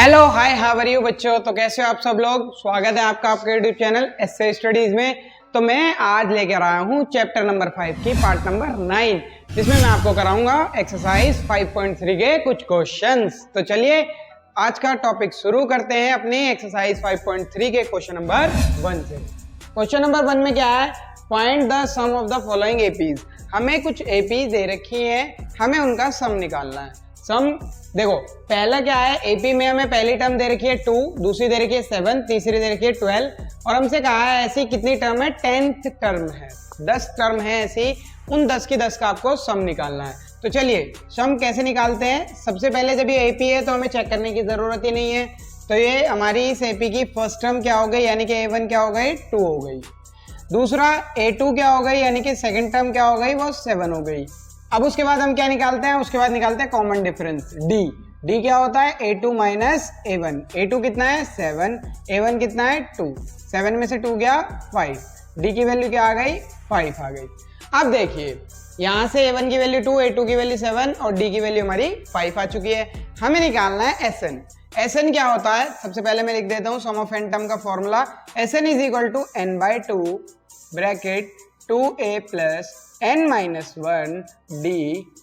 Hello hi how are you बच्चों। तो कैसे हो आप सब लोग। स्वागत है आपका आपके यूट्यूब चैनल एसए स्टडीज में। तो मैं आज लेकर आया हूँ चैप्टर नंबर 5 की पार्ट नंबर 9, जिसमें मैं आपको कराऊंगा एक्सरसाइज 5.3 के कुछ क्वेश्चंस। तो चलिए आज का टॉपिक शुरू करते हैं अपनी एक्सरसाइज 5.3 के क्वेश्चन नंबर 1 से। क्वेश्चन नंबर 1 में क्या है, find the sum of the following APs. हमें कुछ एपीज दे रखी है, हमें उनका सम निकालना है। सम देखो पहला क्या है, एपी में हमें पहली टर्म दे रखी है 2, दूसरी दे रखी है 7, तीसरी दे रखी है 12 और हमसे कहा है ऐसी कितनी टर्म है, 10th टर्म है, 10 टर्म है ऐसी। उन 10 की 10 का आपको सम निकालना है। तो चलिए सम कैसे निकालते हैं। सबसे पहले जब ये एपी है तो हमें चेक करने की जरूरत ही नहीं है। तो ये हमारी इस एपी की फर्स्ट टर्म क्या हो गई, यानी कि A1 क्या हो गई, 2 हो गई। दूसरा A2 क्या हो गई, यानी कि सेकेंड टर्म क्या हो गई, वो 7 हो गई। अब उसके बाद हम क्या निकालते हैं, उसके बाद निकालते हैं कॉमन डिफरेंस डी क्या होता है, A2 माइनस A1। A2 कितना है 7, A1 कितना है 2, 7 में से 2 गया 5, डी की वैल्यू क्या आ गई 5 आ गई। अब देखिए यहाँ से A1 की वैल्यू 2, A2 की वैल्यू 7 और डी की वैल्यू हमारी 5 आ चुकी है। हमें निकालना है SN। SN क्या होता है, सबसे पहले मैं लिख देता हूँ सम ऑफ n टर्म का formula. SN is equal to n/2 bracket 2a plus n minus 1 d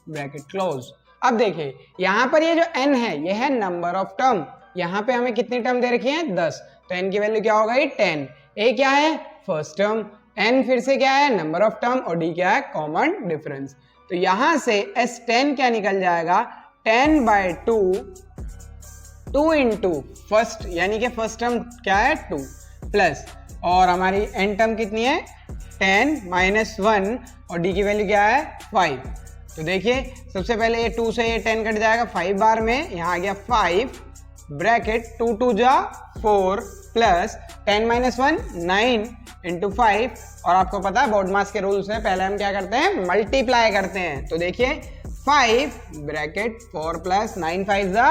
bracket close. अब देखिए यहाँ पर ये जो n है ये है नंबर ऑफ टर्म। यहाँ पे हमें कितनी टर्म दे रखी है 10, तो n की वैल्यू क्या हो गई 10। a क्या है फर्स्ट टर्म, n फिर से क्या है नंबर ऑफ टर्म और d क्या है कॉमन डिफरेंस। तो यहाँ से S10 क्या निकल जाएगा, 10/2 2 इंटू फर्स्ट यानी कि फर्स्ट टर्म क्या है 2 प्लस और हमारी n टर्म कितनी है 10 माइनस 1 और d की वैल्यू क्या है 5। तो देखिए सबसे पहले ये 2 से ये 10 कट जाएगा 5 बार में, यहाँ आ गया 5 ब्रैकेट 2 2 जा 4 प्लस 10 माइनस 1 9 इंटू 5। और आपको पता है बोर्ड मास के रूल से पहले हम क्या करते हैं, मल्टीप्लाई करते हैं। तो देखिए 5 ब्रैकेट 4 प्लस 9 5 जा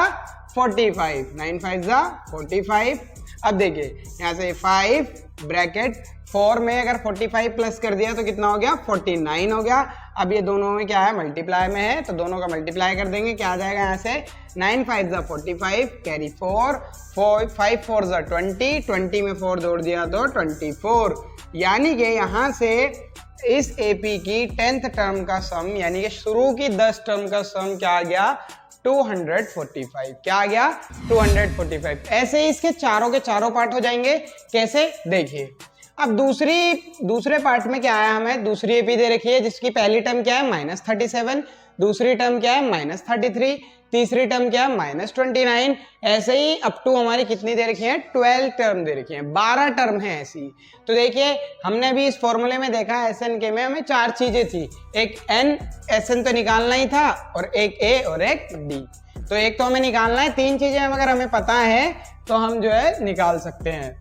45, 9 5 जा 45। अब देखिए यहाँ से 5 ब्रैकेट 4 में अगर 45 प्लस कर दिया तो कितना हो गया 49 हो गया। अब ये दोनों में क्या है मल्टीप्लाई में है, तो दोनों का मल्टीप्लाई कर देंगे, क्या आ जाएगा यहाँ से 9 5 जा 45 कैरी 4 5 4 जा 20, 20 में 4 जोड़ दिया तो 24। यानी कि यहाँ से इस एपी की 10th टर्म का सम यानी कि शुरू की 10 टर्म का सम क्या आ गया 245। क्या आ गया 245। ऐसे ही इसके चारों के चारों पार्ट हो जाएंगे। कैसे देखिए, अब दूसरे पार्ट में क्या आया, हमें दूसरी एपी दे रखी है जिसकी पहली टर्म क्या है -37, दूसरी टर्म क्या है -33, तीसरी टर्म क्या है -29। ऐसे ही अप टू हमारी कितनी दे रखी है 12 टर्म दे रखी है, 12 टर्म है ऐसी। तो देखिए हमने भी इस फॉर्मूले में देखा SN के में हमें 4 चीजें थी, एक n SN तो निकालना ही था और एक A और एक D। तो एक तो हमें निकालना है, 3 चीजें अगर हमें पता है तो हम जो है निकाल सकते हैं।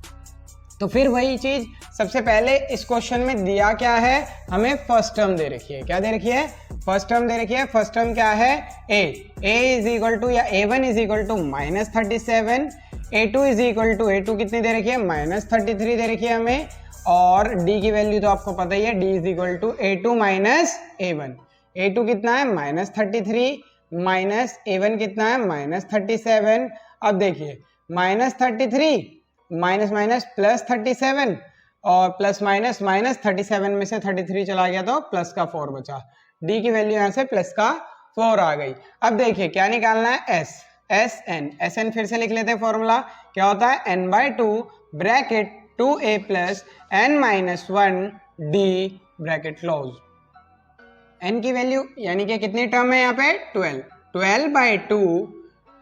तो फिर वही चीज सबसे पहले इस क्वेश्चन में दिया क्या है, हमें फर्स्ट टर्म दे रखी है। क्या दे रखी है फर्स्ट टर्म दे रखी है। फर्स्ट टर्म क्या है A इज इक्वल टू या A1 is equal to -37, A2 is equal to A2 कितनी दे रखी है -33 दे रखी है हमें, और D की वैल्यू तो आपको पता ही है D is equal to A2 minus A1। A2 कितना है -33 माइनस A1 कितना है -37। अब देखिए -33 माइनस माइनस प्लस 37 और प्लस माइनस -37 में से 33 चला गया तो प्लस का 4 बचा। डी की वैल्यू यहाँ से प्लस का 4 आ गई। अब देखिए क्या निकालना है SN फिर से लिख लेते हैं फॉर्मूला। क्या होता है n/2 bracket 2a plus n minus 1 d bracket close. n की वैल्यू यानी कि कितनी टर्म है यहाँ पे 12/2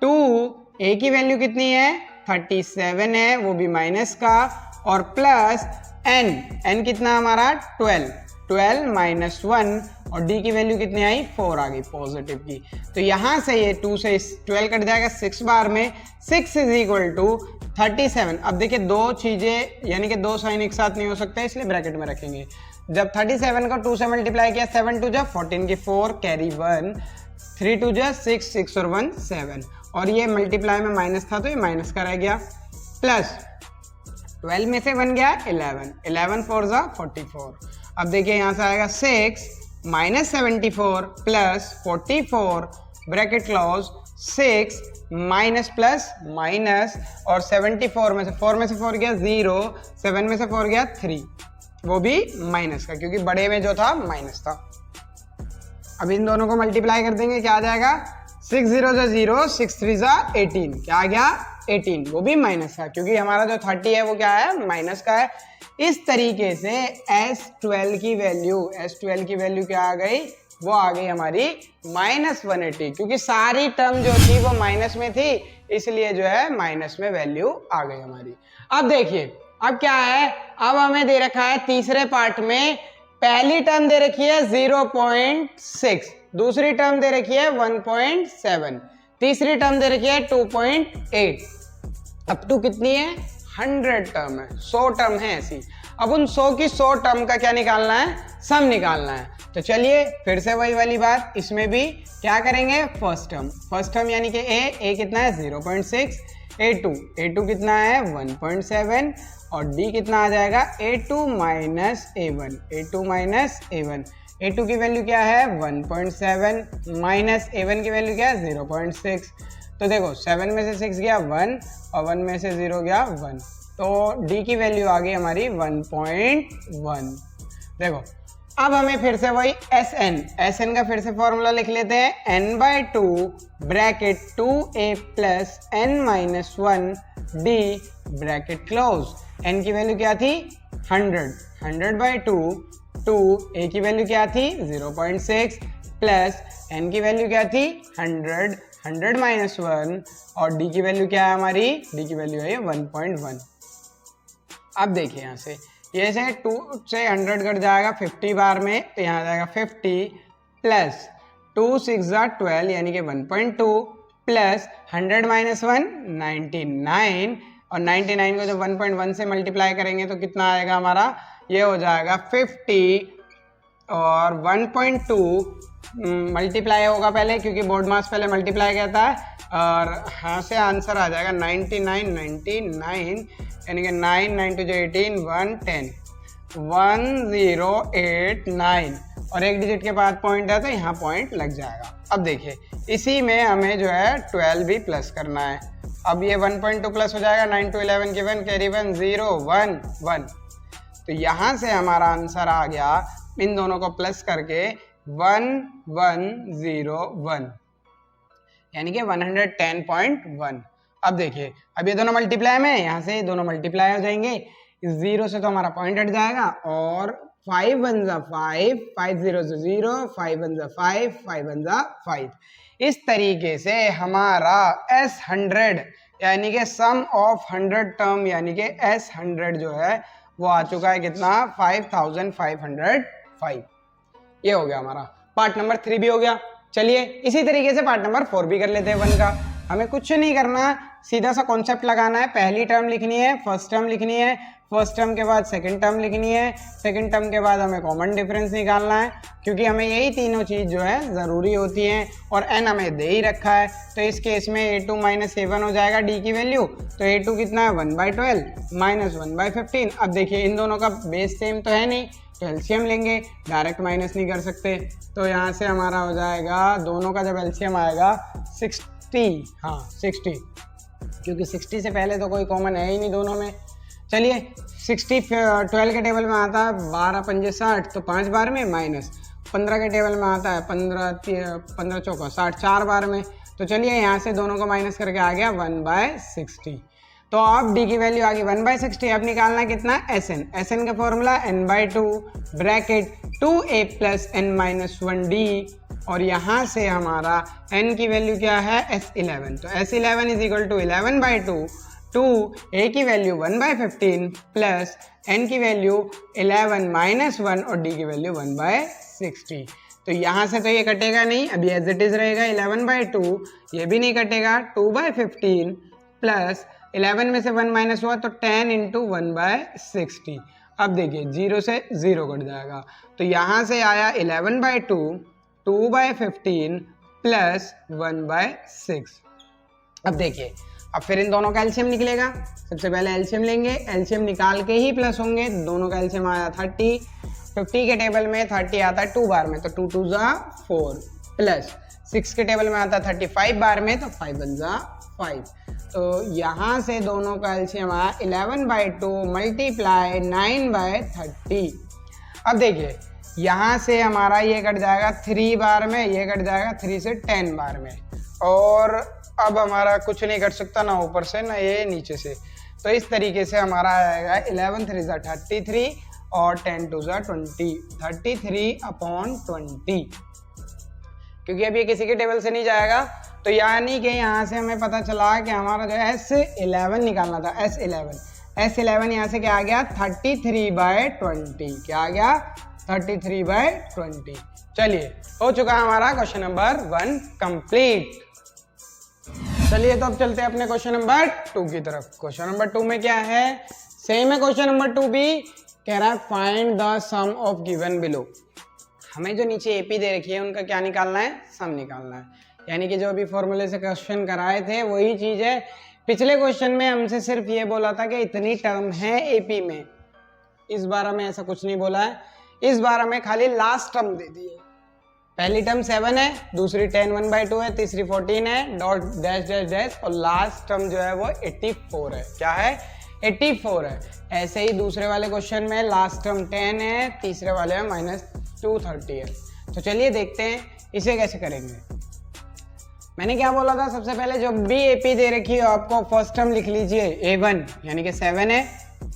2a की वैल्यू कितनी है 37 है, वो भी माइनस का, और प्लस n कितना हमारा 12 माइनस 1 और d की वैल्यू कितनी आई 4 आ गई पॉजिटिव की। तो यहाँ से ये 2 से 12 कट जाएगा 6 बार में, 6 इज इक्वल टू 37। अब देखिए दो चीजें यानी कि दो साइन एक साथ नहीं हो सकते, इसलिए ब्रैकेट में रखेंगे। जब 37 को 2 से मल्टीप्लाई किया 7 2 जा 14 की 4 कैरी 1 3 2 जा 6 6 और 1 7 और ये मल्टीप्लाई में माइनस था तो ये माइनस का रह गया, प्लस 12 में से 1 गया 11 4 जा 44। अब देखिए यहाँ से आएगा 6 -74 plus 44 bracket close 6 minus plus minus, और 74 में से 4 में से 4 गया 0, 7 में से 4 गया 3, वो भी माइनस का, क्योंकि बड़े में जो था माइनस था। अब इन दोनों को मल्टीप्लाई कर देंगे, क्या आ जाएगा 6 0 जा 0, 6 3 जा 18, क्या आ गया 18, वो भी माइनस का, क्योंकि हमारा जो 30 है वो क्या है माइनस का है। इस तरीके से S12 की वैल्यू क्या आ गई, वो आ गई हमारी -180, क्योंकि सारी टर्म जो थी वो माइनस में थी, इसलिए जो है माइनस में वैल्यू आ गई हमारी। अब देखिए अब क्या है, अब हमें दे रखा है तीसरे पार्ट में, पहली टर्म दे रखी है 0.6, दूसरी टर्म दे रखी है 1.7, तीसरी टर्म दे रखी है 2.8, अप टू कितनी है 100 टर्म है, 100 टर्म है ऐसी। अब उन 100 की 100 टर्म का क्या निकालना है, सम निकालना है। तो चलिए फिर से वही वाली बात, इसमें भी क्या करेंगे, फर्स्ट टर्म यानी कि ए कितना है 0.6, A2 कितना है 1.7, और D कितना आ जाएगा A2 माइनस A1, A2 की वैल्यू क्या है 1.7 माइनस A1 की वैल्यू क्या है 0.6। तो देखो 7 में से 6 गया 1 और 1 में से 0 गया 1, तो D की वैल्यू आ गई हमारी 1.1। देखो अब हमें फिर से वही SN का फिर से फॉर्मूला लिख लेते हैं, n/2 bracket 2a plus n-1 d bracket close. n की वैल्यू क्या थी 100/2, 2a की वैल्यू क्या थी 0.6 प्लस n की वैल्यू क्या थी 100/1 और d की वैल्यू क्या है हमारी, d की वैल्यू है 1.1। अब देखिए यहाँ से ये से 2 से 100 कट जाएगा 50 बार में, तो यहाँ आ जाएगा 50 प्लस 2 6 12 यानी कि 1.2 प्लस 100 माइनस 1 99, और 99 को जब 1.1 से मल्टीप्लाई करेंगे तो कितना आएगा हमारा, ये हो जाएगा 50 और 1.2 मल्टीप्लाई होगा पहले, क्योंकि बोर्ड मास पहले मल्टीप्लाई कहता है, और यहाँ से आंसर आ जाएगा 99 यानी कि 9 9 2 18 110 1089, और एक डिजिट के बाद पॉइंट है तो यहाँ पॉइंट लग जाएगा। अब देखिए इसी में हमें जो है 12 भी प्लस करना है। अब ये 1.2 प्लस हो जाएगा, 9 2 11 की 1 कैरी 1 0 1 1, तो यहाँ से हमारा आंसर आ गया इन दोनों को प्लस करके 1101 यानी कि 110.1। अब देखिए अब ये दोनों मल्टीप्लाई में, यहाँ से ये दोनों मल्टीप्लाई हो जाएंगे, इस 0 से तो हमारा पॉइंट हट जाएगा, और 5 1 जा 5, 5 0 से 0, 5 1 जा 5, 5 1 जा 5। इस तरीके से हमारा S100 यानी कि सम ऑफ 100 टर्म यानी कि S100 जो है वो आ चुका है कितना 5505। ये हो गया हमारा पार्ट नंबर 3 भी हो गया। चलिए इसी तरीके से पार्ट नंबर 4 भी कर लेते हैं 1 का। हमें कुछ नहीं करना, सीधा सा कॉन्सेप्ट लगाना है। पहली टर्म लिखनी है, फर्स्ट टर्म लिखनी है, फर्स्ट टर्म के बाद सेकंड टर्म लिखनी है, सेकंड टर्म के बाद हमें कॉमन डिफरेंस निकालना है, क्योंकि हमें यही तीनों चीज़ जो है ज़रूरी होती हैं, और n हमें दे ही रखा है। तो इस केस में a2 माइनस a1 हो जाएगा d की वैल्यू, तो a2 कितना है 1/12 माइनस 1/15। अब देखिए इन दोनों का बेस सेम तो है नहीं, तो एलसीएम लेंगे, डायरेक्ट माइनस नहीं कर सकते, तो यहाँ से हमारा हो जाएगा दोनों का जब एलसीएम आएगा 60, हाँ 60, क्योंकि 60 से पहले तो कोई कॉमन है ही नहीं दोनों में। चलिए 60 12 के टेबल में आता है 12 पंजे 60, तो 5 बार में, माइनस 15 के टेबल में आता है 15 चौका 60 4 बार में। तो चलिए यहाँ से दोनों को माइनस करके आ गया 1/60। तो अब d की वैल्यू आ गई 1/60। अब निकालना कितना SN का formula n/2 bracket 2a plus n-1d, और यहाँ से हमारा n की वैल्यू क्या है S11, तो S11 is equal to 11/2, 2a की वैल्यू 1/15 प्लस n की वैल्यू 11 माइनस 1 और d की वैल्यू 1/60। तो यहाँ से तो ये कटेगा नहीं, अभी एज इट इज रहेगा 11/2, ये भी नहीं कटेगा, 2/15 प्लस 11 में से 1 माइनस हुआ तो 10 इंटू 1/60। अब देखिए 0 से 0 कट जाएगा, तो यहाँ से आया 11/2, 2/15 प्लस 1/6। अब देखिए अब फिर इन दोनों का एलसीएम निकलेगा। सबसे पहले एलसीएम लेंगे, एलसीएम निकाल के ही प्लस होंगे। दोनों का एलसीएम आया 30, 50 के टेबल में 30 आता है 2 बार में, तो 2 2 जा 4 प्लस 6 के टेबल में आता है 35 बार में, तो 5 बन जा 5। तो यहाँ से दोनों का एलसीएम आया 11/2 मल्टीप्लाई 9/30। अब देखिए यहाँ से हमारा ये कट जाएगा 3 बार में, ये कट जाएगा 3 से 10 बार में, और अब हमारा कुछ नहीं कट सकता, ना ऊपर से ना ये नीचे से। तो इस तरीके से हमारा आएगा 11 3 33 और 10 2 20, 33/20। क्योंकि अब ये किसी के टेबल से नहीं जाएगा, तो यानी कि यहाँ से हमें पता चला कि हमारा जो है S11 निकालना था। S11 यहाँ से क्या आ गया 33/20, क्या आ गया 33/20। चलिए हो चुका हमारा क्वेश्चन नंबर 1 कंप्लीट। चलिए तो अब चलते हैं अपने क्वेश्चन नंबर 2 की तरफ। क्वेश्चन नंबर 2 में क्या है, सेम है क्वेश्चन नंबर 2 भी, कह रहा है find the sum of given below. हमें जो नीचे एपी दे रखी है उनका क्या निकालना है, सम निकालना है। यानी कि जो अभी फॉर्मूले से क्वेश्चन कराए थे वही चीज है। पिछले क्वेश्चन में हमसे सिर्फ ये बोला था कि इतनी टर्म है एपी में, इस बार हमें ऐसा कुछ नहीं बोला है। इस बार हमें खाली लास्ट टर्म दे दी है। पहली टर्म 7 है, दूसरी 10 1/2 है, तीसरी 14 है, डॉट डैश डैश डैश, और लास्ट टर्म जो है वो 84 है। क्या है 84 है। ऐसे ही दूसरे वाले क्वेश्चन में लास्ट टर्म 10 है, तीसरे वाले में -230 है। तो चलिए देखते हैं इसे कैसे करेंगे। मैंने क्या बोला था, सबसे पहले जब भी एपी दे रखी हो आपको फर्स्ट टर्म लिख लीजिए A1 यानी कि 7 है,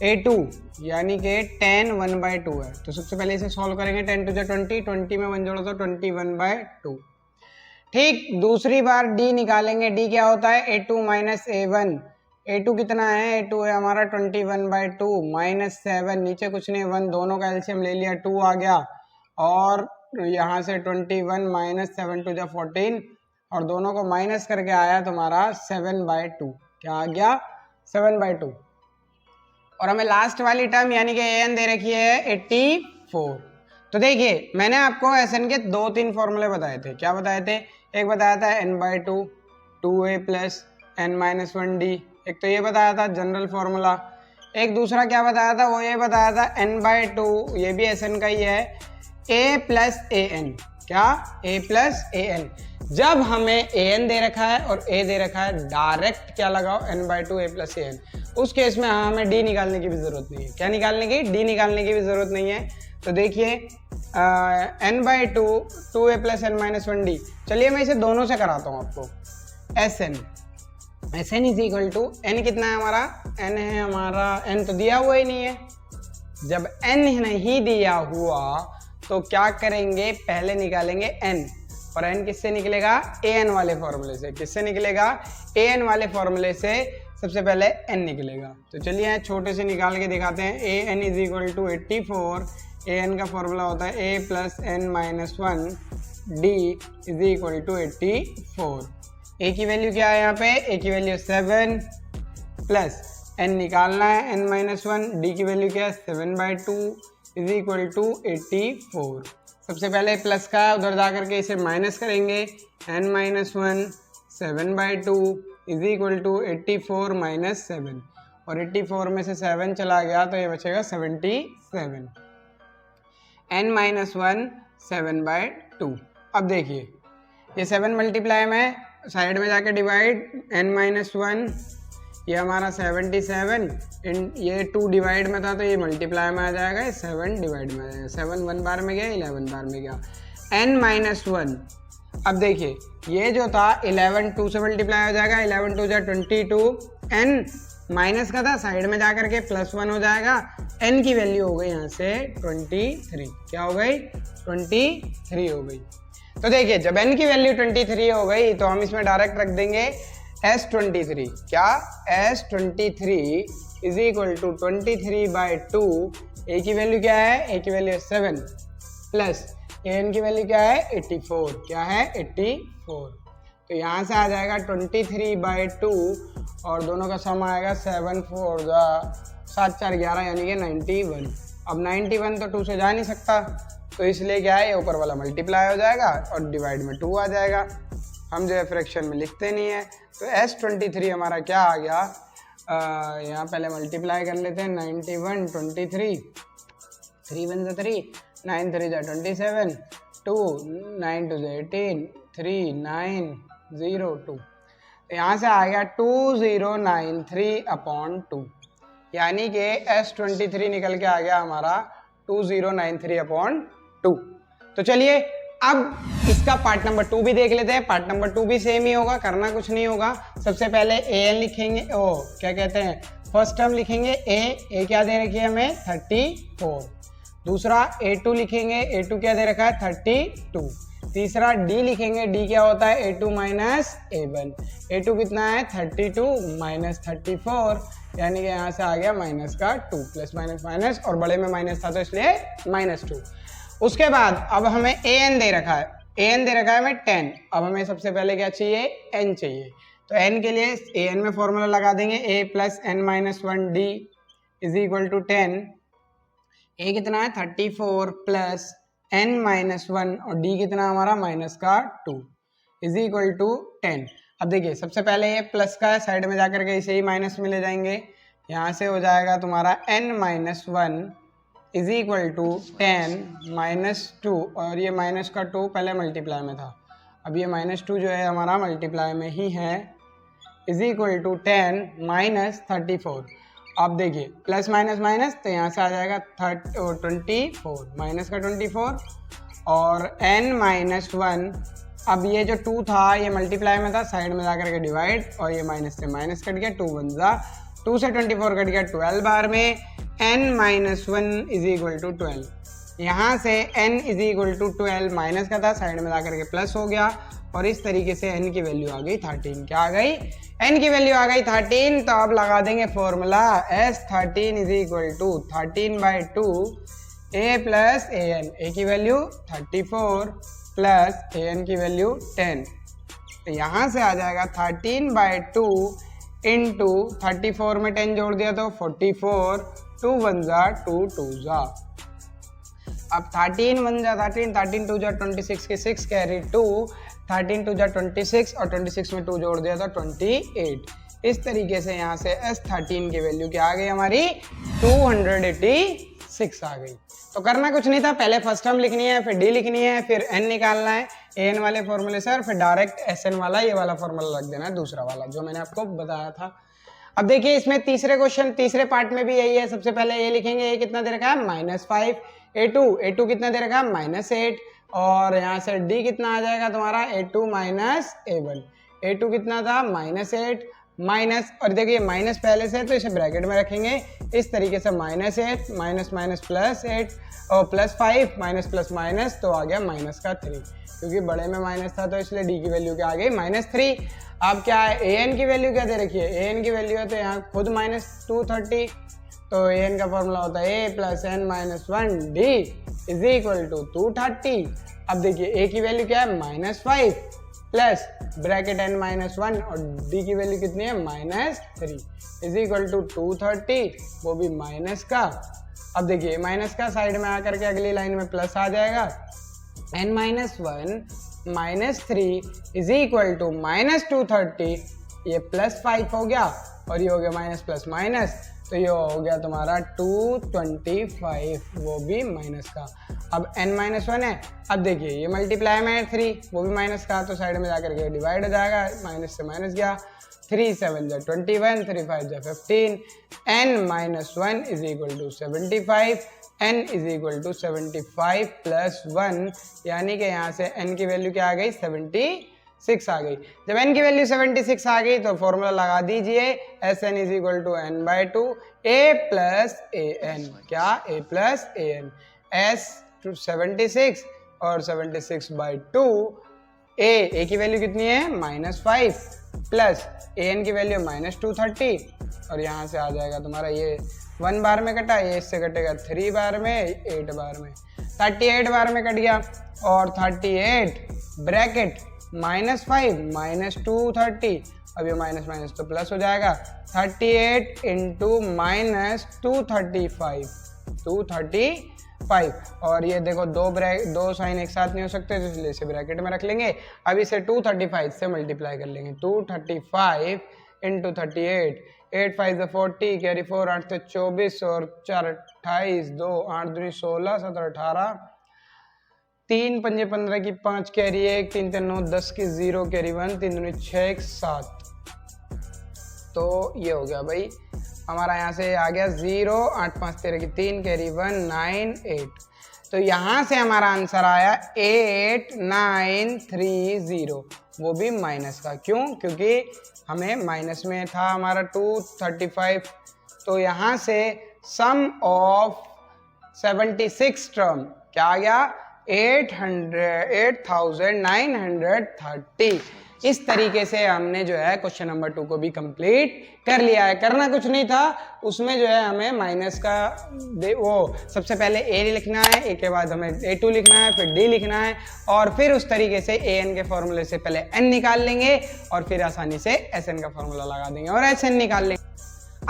A2 यानी कि 10 1/2 है। तो सबसे पहले इसे सॉल्व करेंगे, 10 2 20, 20 में 1 जोड़ो तो 21/2। ठीक, दूसरी बार D निकालेंगे। D क्या होता है A2 - A1। A2 कितना है, A2 है हमारा 21/2 -7, नीचे कुछ नहीं 1, दोनों का एलसीएम ले लिया 2 आ गया, और यहाँ से 21 - 7 2 14, और दोनों को माइनस करके आया तुम्हारा 7/2। क्या आ गया 7/2। और हमें लास्ट वाली टर्म यानी कि an दे रखी है 84। तो देखिए मैंने आपको SN के 2-3 फॉर्मूले बताए थे। क्या बताए थे, एक बताया था n/2 2a + n-1d, एक तो ये बताया था जनरल फॉर्मूला। एक दूसरा क्या बताया था, वो ये बताया था n/2, ये भी SN का ही है, a + an। क्या a + an। जब हमें an दे रखा है और a दे रखा है, डायरेक्ट क्या लगाओ n/2 a + an। उस केस में हमें d निकालने की भी जरूरत नहीं है। क्या निकालने की, d निकालने की भी जरूरत नहीं है। तो देखिए n/2 2a + n-1d। चलिए मैं इसे दोनों से कराता हूँ आपको। SN = n कितना है हमारा, n है हमारा, n तो दिया हुआ ही नहीं है। जब n नहीं दिया हुआ तो क्या करेंगे, पहले निकालेंगे n, और n किससे निकलेगा, an वाले फॉर्मूले से। किससे निकलेगा, an वाले फॉर्मूले से सबसे पहले n निकलेगा। तो चलिए छोटे से निकाल के दिखाते हैं। an = 84, an का फॉर्मूला होता है a + n-1 d = 84। a की वैल्यू क्या है यहाँ पे, a की वैल्यू 7 प्लस n निकालना है n-1, d की वैल्यू क्या है 7/2 = 84। सबसे पहले प्लस का उधर जा करके इसे माइनस करेंगे, n-1 7/2 = 84 - 7, और 84 में से 7 चला गया तो ये बचेगा 77। n-1 7/2। अब देखिए ये 7 मल्टीप्लाई में साइड में जाके डिवाइड, n-1 ये हमारा 77, ये 2 डिवाइड में था तो ये मल्टीप्लाई में आ जाएगा, ये 7 डिवाइड में आ जाएगा। 7 1 बार में गया, 11 बार में गया। n-1, अब देखिए ये जो था 11 2 से मल्टीप्लाई हो जाएगा, 11 2 22, n माइनस का था, साइड में जाकर के +1 हो जाएगा। n की वैल्यू हो गई यहाँ से 23। क्या हो गई, 23 हो गई। तो देखिए जब n की वैल्यू 23 हो गई तो हम इसमें डायरेक्ट रख देंगे S23। क्या, S23 = 23/2। a की वैल्यू क्या है, a की वैल्यू 7 प्लस an की वैल्यू क्या है 84। क्या है 84। तो यहाँ से आ जाएगा 23/2, और दोनों का सम आएगा 7 4 7 4 11 यानी कि 91। अब 91 तो 2 से जा नहीं सकता, तो इसलिए क्या है, ये ऊपर वाला मल्टीप्लाई हो जाएगा और डिवाइड में 2 आ जाएगा। हम जो है फ्रैक्शन में लिखते नहीं है। तो S23 हमारा क्या आ गया, यहाँ पहले मल्टीप्लाई कर लेते हैं, 91 23 3 1 3 9 3 27 2, 9 2 18, 3 9 0 2। तो यहाँ से आ गया 2093/2, यानी कि S23 निकल के आ गया हमारा 2093/2। तो चलिए अब इसका पार्ट नंबर 2 भी देख लेते हैं। पार्ट नंबर 2 भी सेम ही होगा, करना कुछ नहीं होगा। सबसे पहले an लिखेंगे, क्या कहते हैं, फर्स्ट टर्म लिखेंगे a क्या दे रखी है हमें 34। दूसरा a2 लिखेंगे, a2 क्या दे रखा है 32। तीसरा d लिखेंगे, d क्या होता है a2 माइनस a1। a2 कितना है 32 माइनस 34, यानी कि यहाँ से आ गया माइनस का 2, प्लस माइनस माइनस, और बड़े में माइनस था तो इसलिए -2। उसके बाद अब हमें an दे रखा है, an दे रखा है हमें 10। अब हमें सबसे पहले क्या चाहिए, n चाहिए। तो n के लिए an में फॉर्मूला लगा देंगे, a plus n minus 1d is equal to 10। a कितना है 34 प्लस n माइनस 1 और d कितना हमारा माइनस का 2 इज इक्वल टू 10। अब देखिए सबसे पहले ये प्लस का है, साइड में जाकर के इसे ही माइनस में ले जाएंगे। यहाँ से हो जाएगा तुम्हारा n minus 1 is equal to 10 minus 2, और ये माइनस का 2 पहले मल्टीप्लाई में था, अब ये -2 जो है हमारा मल्टीप्लाई में ही है, इज इक्वल टू 10 माइनस 34। अब देखिए प्लस माइनस माइनस, तो यहाँ से आ जाएगा 24 माइनस का 24, और n माइनस 1। अब ये जो 2 था ये मल्टीप्लाई में था, साइड में जाकर के डिवाइड, और ये माइनस से माइनस कट गया, 2 1 जा 2 से 24 कट गया 12 बार में, n minus 1 is equal to 12। यहाँ से n is equal to 12 minus का था, साइड में जाकर के प्लस हो गया, और इस तरीके से n की वैल्यू आ गई 13। क्या आ गई, n की वैल्यू आ गई 13। तो अब लगा देंगे formula S13 is equal to 13/2 a plus an। a की वैल्यू 34 प्लस an की वैल्यू 10। तो यहाँ से आ जाएगा 13/2 इंटू 34 में 10 जोड़ दिया तो 44, 2 1 जा 2 2 जा। अब 13 1 जा 13, 13 2 जा 26 के 6 कैरी 2, 13 2 जा 26, और 26 में 2 जोड़ दिया तो 28। इस तरीके से यहाँ से S13 की वैल्यू क्या आ गई हमारी 286 आ गई। तो करना कुछ नहीं था, पहले फर्स्ट टर्म लिखनी है, फिर d लिखनी है, फिर n निकालना है an वाले फॉर्मूले से, और फिर डायरेक्ट sn वाला ये वाला फॉर्मूला रख देना है, दूसरा वाला जो मैंने आपको बताया था। अब देखिए इसमें तीसरे पार्ट में भी यही है। सबसे पहले ये लिखेंगे, a कितना दे रखा है -5, a2 कितना दे रखा है -8, और यहाँ से d कितना आ जाएगा तुम्हारा a2 माइनस a1। a2 कितना था -8 माइनस, और देखिए माइनस पहले से है तो इसे ब्रैकेट में रखेंगे इस तरीके से, -8 माइनस माइनस +8 और +5 माइनस प्लस माइनस, तो आ गया माइनस का 3, क्योंकि बड़े में माइनस था तो इसलिए d की वैल्यू क्या आ गई -3। अब क्या है, an की वैल्यू क्या दे रखी है, an की वैल्यू है तो यहाँ खुद -230, तो an का फॉर्मूला होता है a plus n minus 1d is equal to 230। अब देखिए a की वैल्यू क्या है -5 प्लस ब्रैकेट n माइनस 1, और d की वैल्यू कितनी है -3 इज इक्वल टू 230, वो भी माइनस का। अब देखिए माइनस का साइड में आकर के अगली लाइन में प्लस आ जाएगा, n minus 1 minus 3 is equal to -230, ये +5 हो गया, और ये हो गया माइनस प्लस माइनस, तो ये हो गया तुम्हारा 225, वो भी माइनस का। अब n माइनस 1 है, अब देखिए ये मल्टीप्लाई में है 3, वो भी माइनस का, तो साइड में जाकर के डिवाइड हो जाएगा, माइनस से माइनस गया, 3 7 जा 21, 3 5 जा 15, n minus 1 is equal to 75, n is equal to 75 plus 1, यानी कि यहाँ से n की वैल्यू क्या आ गई 76 आ गई। जब n की वैल्यू 76 आ गई तो फॉर्मूला लगा दीजिए, Sn is equal to n/2 a plus an। क्या, a प्लस an, s 76 और 76/2, a की वैल्यू कितनी है -5 प्लस an की वैल्यू -230, और यहाँ से आ जाएगा तुम्हारा ये 1 बार में कटा, ये इससे कटेगा 3 बार में, 8 बार में, 38 बार में कट गया, और 38 ब्रैकेट -5 -230, अब ये माइनस माइनस तो प्लस हो जाएगा, 38 इंटू -235, और ये देखो दो साइन एक साथ नहीं हो सकते, तो इसलिए इसे ब्रैकेट में रख लेंगे। अब इसे 235 से मल्टीप्लाई कर लेंगे, 235 इंटू 38, 8 5 40, कैरी 4, 8 से 24 और 4 28, 2 8 2 16 17 18, 3 पंजे 15 की 5 कैरी 1, 3 3 9 10 की 0 कैरी 1, 3 दूनी 6 7। तो ये हो गया भाई हमारा, यहाँ से आ गया 0, 8 5 13 की 3 कैरी 1 9 8। तो यहाँ से हमारा आंसर आया 8930, वो भी माइनस का। क्यों? क्योंकि हमें माइनस में था हमारा 235। तो यहाँ से सम ऑफ 76 टर्म क्या आ गया? 8930। इस तरीके से हमने जो है क्वेश्चन नंबर 2 को भी कंप्लीट कर लिया है। करना कुछ नहीं था, उसमें जो है हमें माइनस का वो सबसे पहले ए लिखना है, ए के बाद हमें A2 लिखना है, फिर D लिखना है, और फिर उस तरीके से AN के फॉर्मूले से पहले N निकाल लेंगे और फिर आसानी से SN का फॉर्मूला लगा देंगे और SN निकाल लेंगे।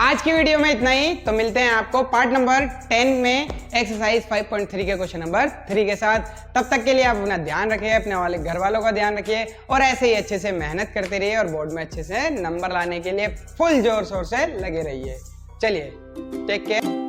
आज की वीडियो में इतना ही। तो मिलते हैं आपको पार्ट नंबर 10 में एक्सरसाइज 5.3 के क्वेश्चन नंबर 3 के साथ। तब तक के लिए आप अपना ध्यान रखिए, अपने वाले घर वालों का ध्यान रखिए और ऐसे ही अच्छे से मेहनत करते रहिए और बोर्ड में अच्छे से नंबर लाने के लिए फुल जोर शोर से लगे रहिए। चलिए, टेक केयर।